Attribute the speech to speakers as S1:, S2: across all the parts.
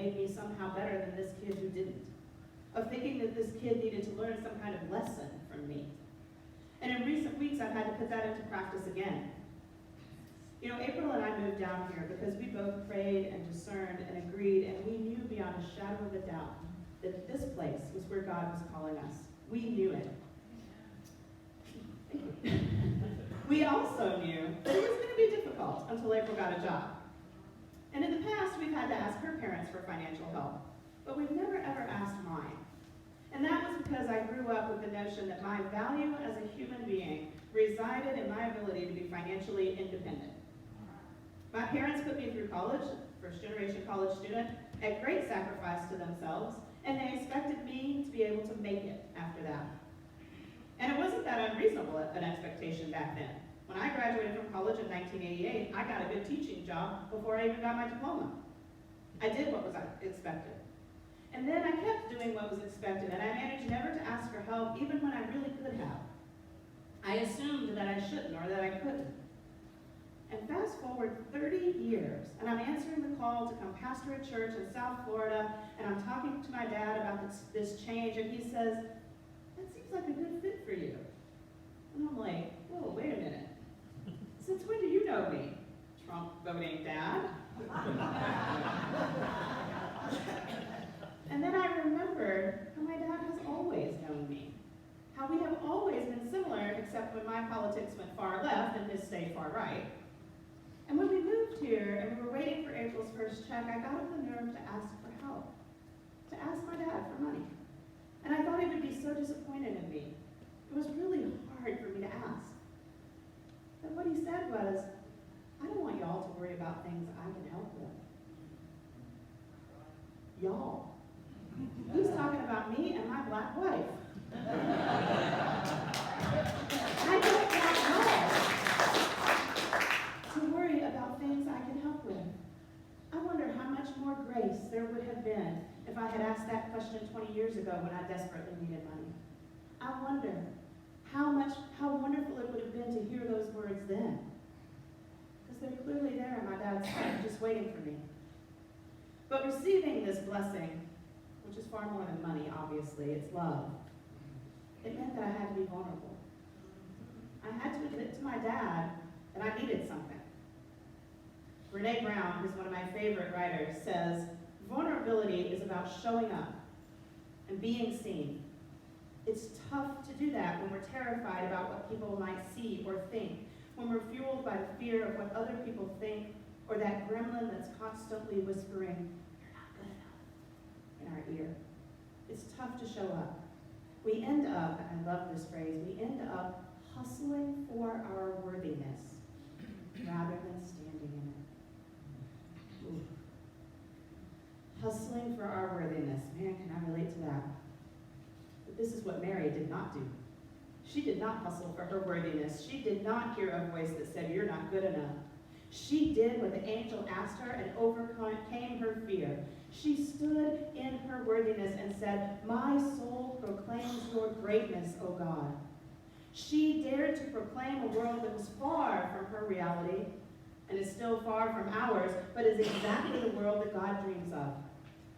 S1: made me somehow better than this kid who didn't, of thinking that this kid needed to learn some kind of lesson from me. And in recent weeks, I've had to put that into practice again. You know, April and I moved down here because we both prayed and discerned and agreed, and we knew beyond a shadow of a doubt that this place was where God was calling us. We knew it. We also knew that it was going to be difficult until April got a job. And in the past, we've had to ask her parents for financial help, but we've never ever asked mine. And that was because I grew up with the notion that my value as a human being resided in my ability to be financially independent. My parents put me through college, first-generation college student, at great sacrifice to themselves, and they expected me to be able to make it after that. And it wasn't that unreasonable an expectation back then. When I graduated from college in 1988, I got a good teaching job before I even got my diploma. I did what was expected. And then I kept doing what was expected, and I managed never to ask for help, even when I really could have. I assumed that I shouldn't or that I couldn't. And fast forward 30 years, and I'm answering the call to come pastor a church in South Florida, and I'm talking to my dad about this change, and he says, "That seems like a good fit for you." And I'm like, "Whoa, wait a minute. Since when do you know me, Trump voting dad?" And then I remembered how my dad has always known me, how we have always been similar, except when my politics went far left and his stayed far right. And when we moved here and we were waiting for April's first check, I got up the nerve to ask for help, to ask my dad for money. And I thought he would be so disappointed in me. It was really hard for me to ask. But what he said was, "I don't want y'all to worry about things I can help with." Y'all. He's talking about me and my black wife. I don't want y'all to worry about things I can help with. I wonder how much more grace there would have been if I had asked that question 20 years ago when I desperately needed money. I wonder how wonderful it would have been to hear those words then. Because they're clearly there in my dad's heart, just waiting for me. But receiving this blessing, which is far more than money, obviously, it's love, it meant that I had to be vulnerable. I had to admit to my dad that I needed something. Brene Brown, who's one of my favorite writers, says, vulnerability is about showing up and being seen. It's tough to do that when we're terrified about what people might see or think, when we're fueled by the fear of what other people think, or that gremlin that's constantly whispering, "You're not good enough," in our ear. It's tough to show up. We end up, and I love this phrase, we end up hustling for our worthiness rather than standing in it. Ooh. Hustling for our worthiness. Man, can I relate to that? But this is what Mary did not do. She did not hustle for her worthiness. She did not hear a voice that said, "You're not good enough." She did what the angel asked her and overcame her fear. She stood in her worthiness and said, "My soul proclaims your greatness, O God." She dared to proclaim a world that was far from her reality and is still far from ours, but is exactly the world that God dreams of,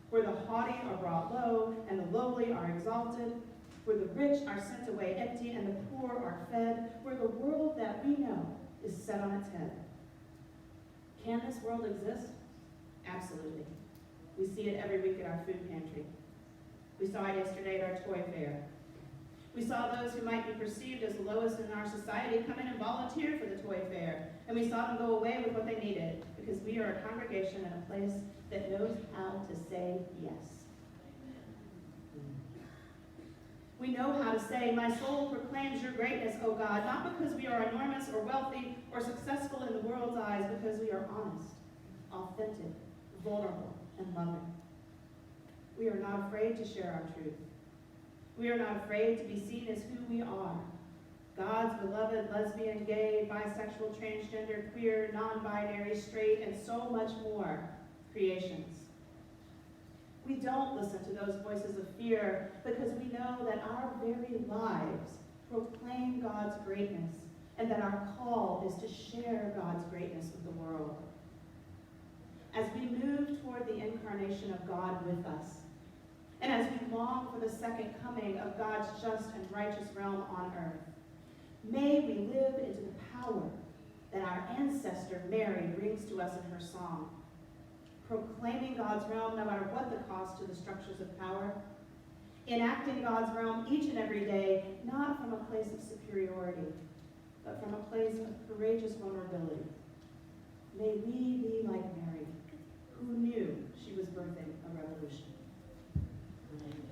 S1: where the haughty are brought low and the lowly are exalted, where the rich are sent away empty and the poor are fed, where the world that we know is set on its head. Can this world exist? Absolutely. We see it every week at our food pantry. We saw it yesterday at our toy fair. We saw those who might be perceived as the lowest in our society come in and volunteer for the toy fair, and we saw them go away with what they needed, because we are a congregation and a place that knows how to say yes. We know how to say, "My soul proclaims your greatness, O God," not because we are enormous or wealthy or successful in the world's eyes, because we are honest, authentic, vulnerable, and loving. We are not afraid to share our truth. We are not afraid to be seen as who we are. God's beloved lesbian, gay, bisexual, transgender, queer, non-binary, straight, and so much more creations. We don't listen to those voices of fear because we know that our very lives proclaim God's greatness and that our call is to share God's greatness with the world. As we move toward the incarnation celebration of God with us. And as we long for the second coming of God's just and righteous realm on earth, may we live into the power that our ancestor Mary brings to us in her song, proclaiming God's realm no matter what the cost to the structures of power, enacting God's realm each and every day, not from a place of superiority, but from a place of courageous vulnerability. May we be like Mary, who knew she was birthing a revolution. Amen.